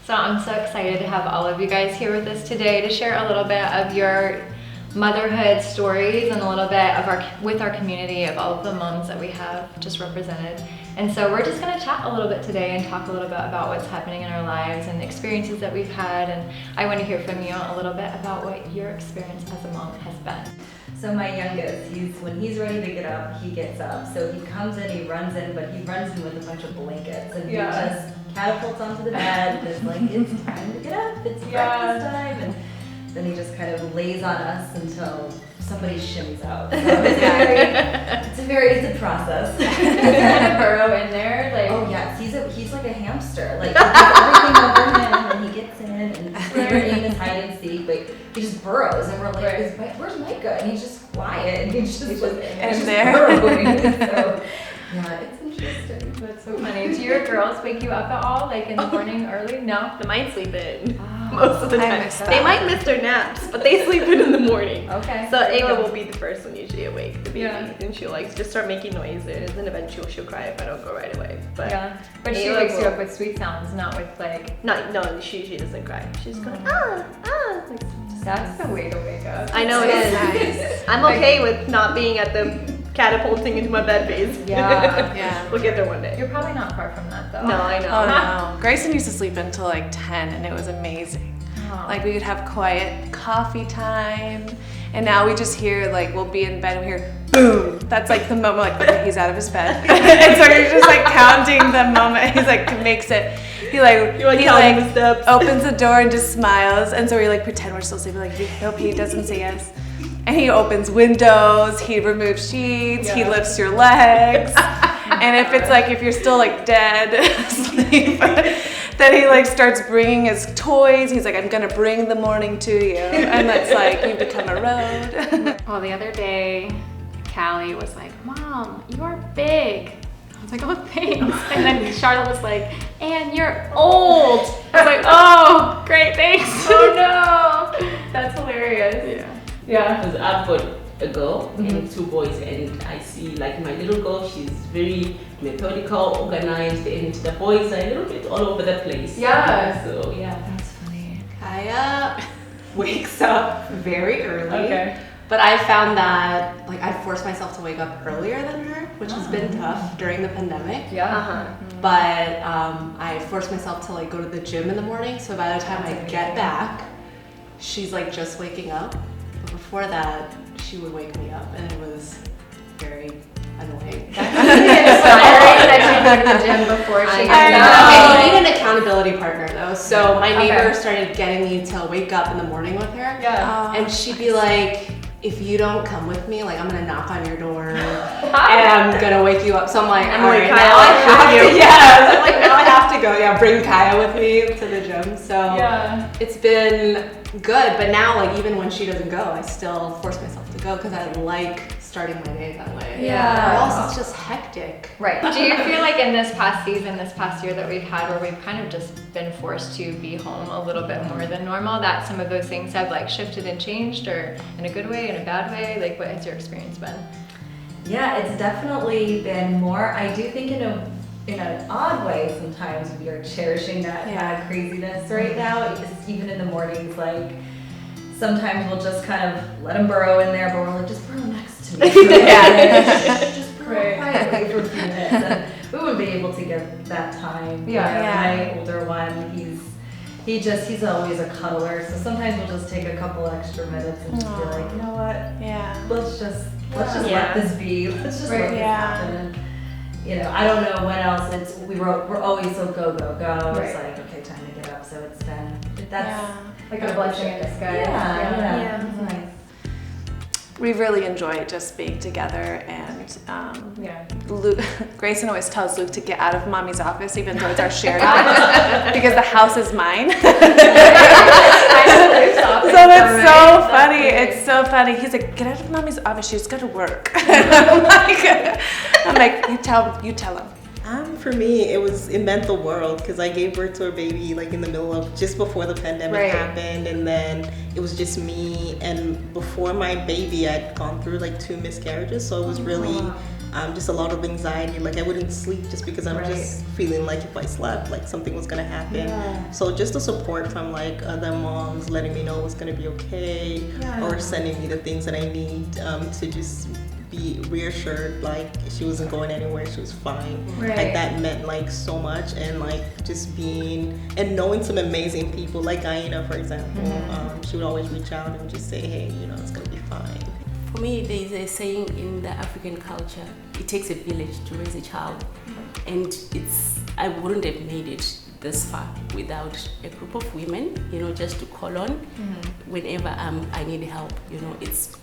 So I'm so excited to have all of you guys here with us today to share a little bit of your motherhood stories and a little bit of our community of all of the moms that we have just represented. And so we're just going to chat a little bit today and talk a little bit about what's happening in our lives and the experiences that we've had. And I want to hear from you a little bit about what your experience as a mom has been. So my youngest, when he's ready to get up, he gets up. So he comes in, he runs in, but he runs in with a bunch of blankets, and he just catapults onto the bed and is like, it's time to get up, it's breakfast time. And then he just kind of lays on us until somebody shimmies out. So it's a process. Does he kind of burrow in there? Oh yes, he's like a hamster. Like he does everything over him, and he gets in, and his favorite game is hide and seek. But he just burrows, and we're like, "Where's Micah?" And he's just quiet, and he's just burrowing. So yeah, it's interesting. That's so funny. Do your girls wake you up at all, like in the morning early? No? The mine sleep in most of the time. They might miss their naps, but they sleep in the morning. Okay. So Ayla will be the first one usually awake, the baby, and she'll like just start making noises, and eventually she'll cry if I don't go right away. But she wakes you up with sweet sounds, not with like. No, she doesn't cry. She's going like, that's the way to wake up. I know it is. Nice. I'm okay with not being at the catapulting into my bed phase. Yeah. We'll get there one day. You're probably not far from that though. No, I know. Oh no. Grayson used to sleep until like 10 and it was amazing. Oh. Like we would have quiet coffee time, and now we just hear like we'll be in bed and we hear boom. That's like the moment like okay, he's out of his bed. And so you're just like counting the moment he's like makes it. He opens the door and just smiles, and so we like pretend we're still sleeping, like we hope he doesn't see us. And he opens windows, he removes sheets, he lifts your legs. And if you're still like dead asleep, then he like starts bringing his toys. He's like, I'm gonna bring the morning to you. And that's like, you become a road. Well, the other day, Callie was like, Mom, you're big. I was like, oh, thanks. And then Charlotte was like, and you're old. I was like, oh, great, thanks. Oh no, that's hilarious. Yeah. Because I've got a girl and two boys, and I see like my little girl, she's very methodical, organized, and the boys are a little bit all over the place. Yeah. So yeah. That's funny. Kaya wakes up very early. Okay. But I found that like I forced myself to wake up earlier than her, which has been tough during the pandemic. Yeah. But I forced myself to like go to the gym in the morning, so by the time I get back, she's like just waking up. But before that, she would wake me up, and it was very annoying. Inspiring that you go to the gym before she gets up. I need an accountability partner though. So my neighbor started getting me to wake up in the morning with her. Yeah. And she'd be like, if you don't come with me, like I'm gonna knock on your door and I'm gonna wake you up. So I'm like, all right, now I have to. Yeah, I'm like now I have to go. Yeah, bring Kaya with me to the gym. So it's been good. But now, like even when she doesn't go, I still force myself to go because I like starting my day that way. Yeah. Or else it's just hectic. Right. Do you feel like in this past season, this past year that we've had, where we've kind of just been forced to be home a little bit more than normal, that some of those things have like shifted and changed, or in a good way, in a bad way? Like, what has your experience been? Yeah, it's definitely been more. I do think in an odd way sometimes we are cherishing that craziness right now. Even in the mornings, like sometimes we'll just kind of let him burrow in there, but we're like, just burrow next to me. Just burrow quietly for a few minutes. And we wouldn't be able to get that time. My older one, he's always a cuddler, so sometimes we'll just take a couple extra minutes and just be like, you know what? Yeah. Let's just let this be. Let's just let this happen. And, you know, I don't know when else we're always so go. It's like, okay, time to get up. So it's been like a blessing in disguise. Yeah. It's nice. We really enjoy just being together, and Luke, Grayson always tells Luke to get out of mommy's office, even though it's our shared office, because the house is mine. So it's so funny. It's so funny. He's like, get out of mommy's office. She's got to work. I'm like, you tell him. For me, it was invent the world, because I gave birth to a baby like in the middle of just before the pandemic happened, and then it was just me. And before my baby, I'd gone through like 2 miscarriages, so it was really just a lot of anxiety. Like I wouldn't sleep just because I'm just feeling like if I slept, like something was gonna happen. So just the support from like other moms letting me know it was gonna be okay, or sending me the things that I need to just be reassured like she wasn't going anywhere, she was fine. Like that meant like so much, and like just being and knowing some amazing people like Aina, for example. She would always reach out and just say, hey, you know, it's gonna be fine. For me, there is a saying in the African culture, it takes a village to raise a child. And I wouldn't have made it this far without a group of women, you know, just to call on whenever I need help. You know, it's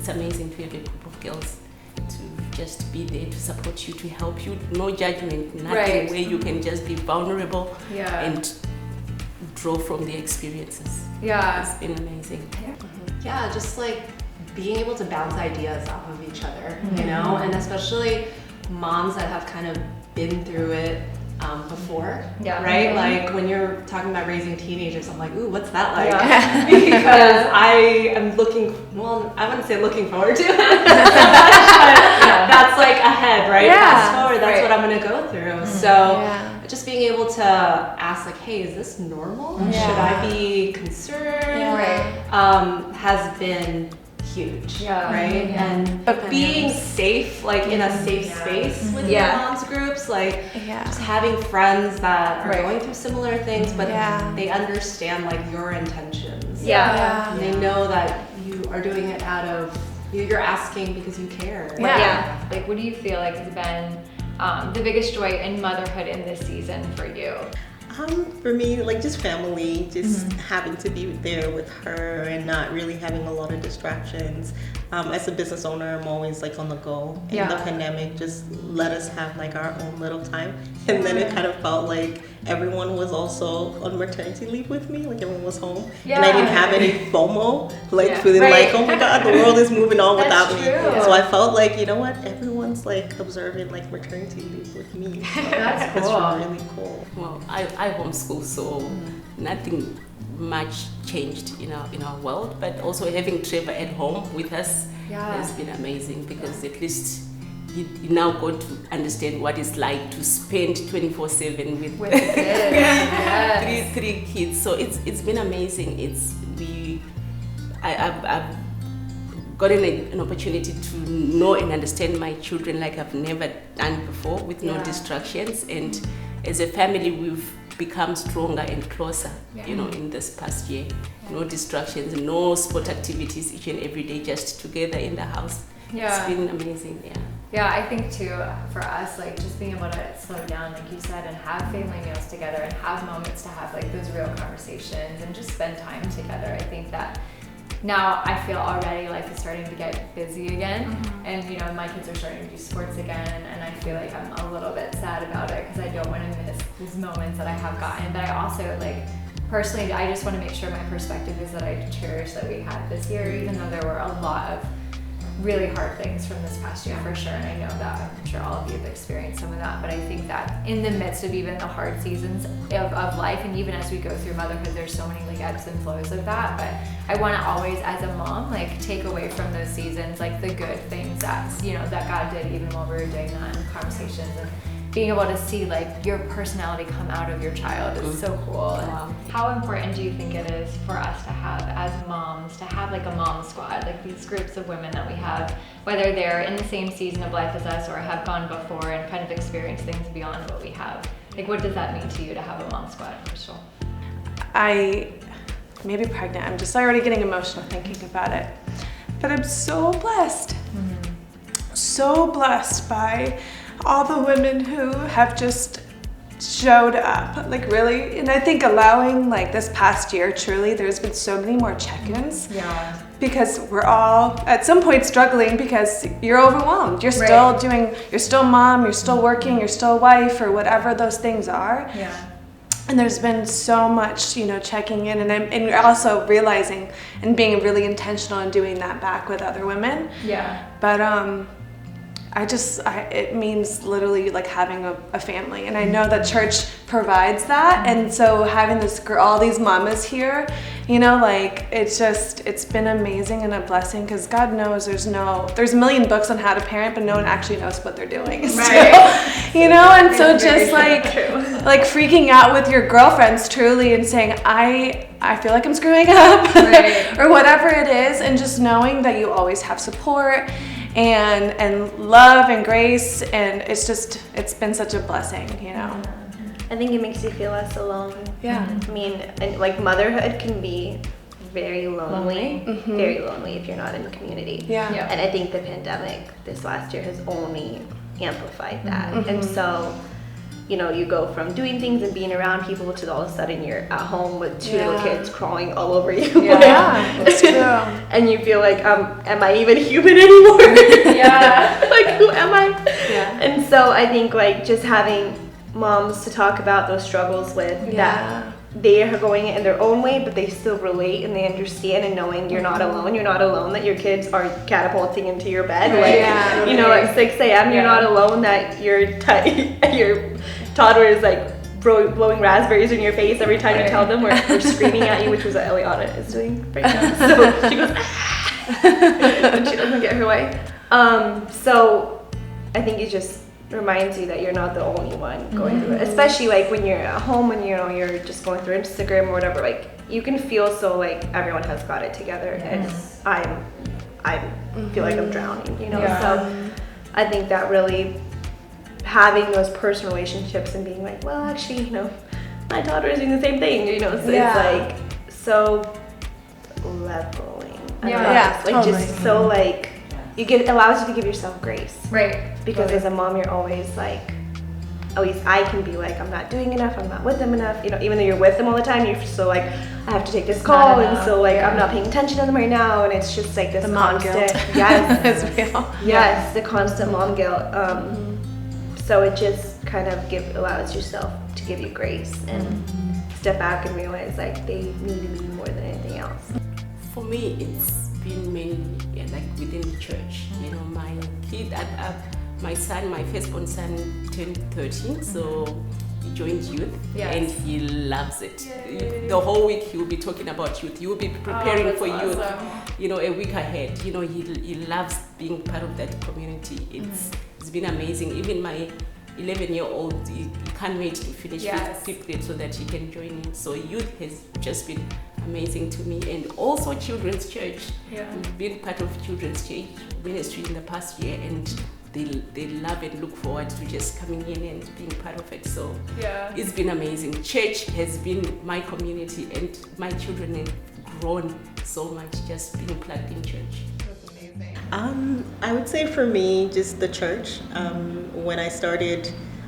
amazing to have a group of girls to just be there to support you, to help you. No judgment, nothing, where you can just be vulnerable and draw from their experiences. It's been amazing. Yeah, just like being able to bounce ideas off of each other, you know, and especially moms that have kind of been through it before, right? Like when you're talking about raising teenagers, I'm like, ooh, what's that like? Because I am looking, well, I wouldn't say looking forward to it, but that's like ahead, right? Fast forward, that's what I'm gonna go through. So just being able to ask like, hey, is this normal? Should I be concerned? Has been huge, right? But being safe, like in a safe space with your moms groups, like just having friends that are going through similar things, but they understand like your intentions. And they know that you are doing it out of, you're asking because you care. Like, what do you feel like has been the biggest joy in motherhood in this season for you? For me, like just family, just having to be there with her and not really having a lot of distractions. As a business owner, I'm always like on the go. And the pandemic just let us have like our own little time. And then it kind of felt like everyone was also on maternity leave with me, like everyone was home. And I didn't have any FOMO, like feeling like, oh my God, the world is moving on without me. So I felt like, you know what, everyone's like observing like maternity leave with me. So that's cool. It's really cool. Well, I homeschool, so nothing much changed in our world, but also having Trevor at home with us has been amazing, because at least you now got to understand what it's like to spend 24/7 with kids. three kids. So it's been amazing. I've gotten an opportunity to know and understand my children like I've never done before, with no distractions, and as a family we've become stronger and closer, you know, in this past year. No distractions, no sport activities each and every day, just together in the house. It's been amazing. Yeah, I think too, for us, like just being able to slow down, like you said, and have family meals together and have moments to have like those real conversations and just spend time together. I think that now I feel already life is starting to get busy again, and you know, my kids are starting to do sports again, and I feel like I'm a little bit sad about it because I don't want to miss these moments that I have gotten. But I also, like, personally, I just want to make sure my perspective is that I cherish that we had this year, even though there were a lot of really hard things from this past year for sure, and I know that I'm sure all of you have experienced some of that. But I think that in the midst of even the hard seasons of life, and even as we go through motherhood, there's so many like ebbs and flows of that. But I want to always, as a mom, like take away from those seasons like the good things that, you know, that God did even while we were doing that in conversations, and being able to see like your personality come out of your child is so cool. Wow. How important do you think it is for us to have, as moms, to have like a mom squad, like these groups of women that we have, whether they're in the same season of life as us or have gone before and kind of experienced things beyond what we have? Like, what does that mean to you to have a mom squad, Crystal? I may be pregnant. I'm just already getting emotional thinking about it. But I'm so blessed. So blessed by all the women who have just showed up, like really. And I think allowing like this past year, truly, there's been so many more check-ins. Because we're all at some point struggling because you're overwhelmed. You're still you're still mom, you're still working, you're still a wife, or whatever those things are. And there's been so much, you know, checking in, and also realizing and being really intentional in doing that back with other women. But it means literally like having a family, and I know that church provides that, and so having all these mamas here, you know, like it's been amazing and a blessing, because God knows there's a million books on how to parent, but no one actually knows what they're doing, right? You know, and so just like freaking out with your girlfriends truly and saying I feel like I'm screwing up, right. or whatever it is, and just knowing that you always have support and love and grace, and it's been such a blessing, you know. I think it makes you feel less alone. Yeah. I mean, and like motherhood can be very lonely, Mm-hmm. very lonely if you're not in the community. Yeah. And I think the pandemic this last year has only amplified that. Mm-hmm. And so, you know, you go from doing things and being around people to all of a sudden you're at home with two little kids crawling all over you. Yeah, that's true. And you feel like, am I even human anymore? Yeah. Like, who am I? Yeah. And so I think like just having moms to talk about those struggles with, that they are going in their own way, but they still relate and they understand, and knowing you're not alone, that your kids are catapulting into your bed, like, you know, at 6 a.m. You're not alone, that your toddler is like blowing raspberries in your face every time you tell them, or screaming at you, which was what Eliana is doing right now. So she goes, and she doesn't get her way. So I think it just reminds you that you're not the only one going through it, especially like when you're at home and you're just going through Instagram or whatever. Like you can feel so like everyone has got it together, and I feel like I'm drowning, you know. So I think that really having those personal relationships and being like, well, actually, you know, my daughter is doing the same thing, you know. So it's like so leveling. Like totally. just so like. It allows you to give yourself grace. Right. Because as a mom, you're always like, at least I can be like, I'm not doing enough, I'm not with them enough. You know, even though you're with them all the time, you're still like, I have to take this call, and so like, I'm not paying attention to them right now. And it's just like this The mom constant, guilt. yes, It's real. yes, the constant mom guilt. So it just kind of allows yourself to give you grace and step back and realize like they need to be more than anything else. For me, it's been mainly like within the church. You know, my kid, my son, my firstborn son turned 13, so he joined youth, and he loves it. The whole week he will be talking about youth. He will be preparing for youth, you know, a week ahead. You know, he loves being part of that with it's been amazing. Even my 11-year-old, he can't wait to finish fifth grade so that he can join in. So youth has just been amazing to me, and also children's church. We've been part of children's church ministry in the past year, and they love and look forward to just coming in and being part of it. So it's been amazing. Church has been my community, and my children have grown so much just being plugged in church. I would say for me, just the church.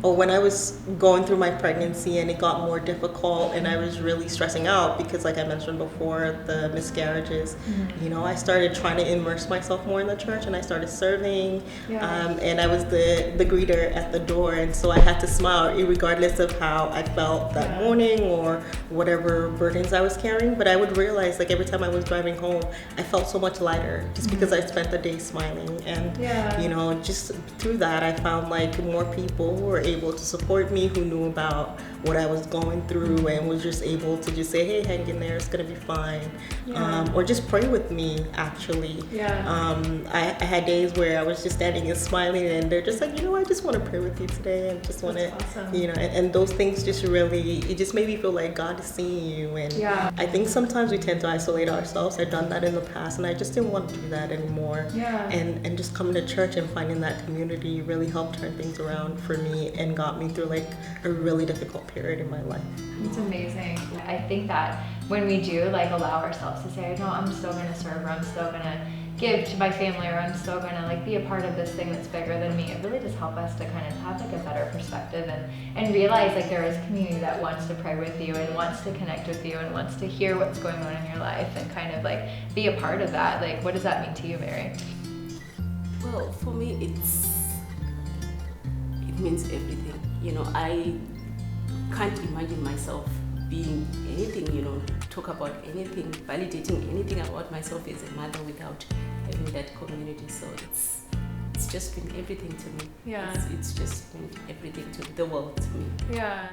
When I was going through my pregnancy and it got more difficult and I was really stressing out because, like I mentioned before, the miscarriages, you know, I started trying to immerse myself more in the church, and I started serving, and I was the greeter at the door, and so I had to smile regardless of how I felt that morning or whatever burdens I was carrying. But I would realize, like, every time I was driving home, I felt so much lighter just because I spent the day smiling, and you know, just through that I found like more people who were able to support me, who knew about what I was going through, and was just able to just say, hey, hang in there, it's gonna be fine, or just pray with me. Actually, I had days where I was just standing and smiling, and they're just like, you know, I just want to pray with you today, and just want to, you know, and those things just really, it just made me feel like God is seeing you. And I think sometimes we tend to isolate ourselves. I've done that in the past, and I just didn't want to do that anymore. And just coming to church and finding that community really helped turn things around for me and got me through like a really difficult period in my life. It's amazing. I think that when we do like allow ourselves to say, no, I'm still gonna serve, or I'm still gonna give to my family, or I'm still gonna like be a part of this thing that's bigger than me, it really does help us to kind of have like a better perspective and realize like there is community that wants to pray with you and wants to connect with you and wants to hear what's going on in your life and kind of like be a part of that. Like, what does that mean to you, Mary? Well, for me, it means everything. You know, I can't imagine myself being anything, you know, talk about anything, validating anything about myself as a mother without having that community. So it's just been everything to me. Yeah. It's just been everything to the world to me. Yeah.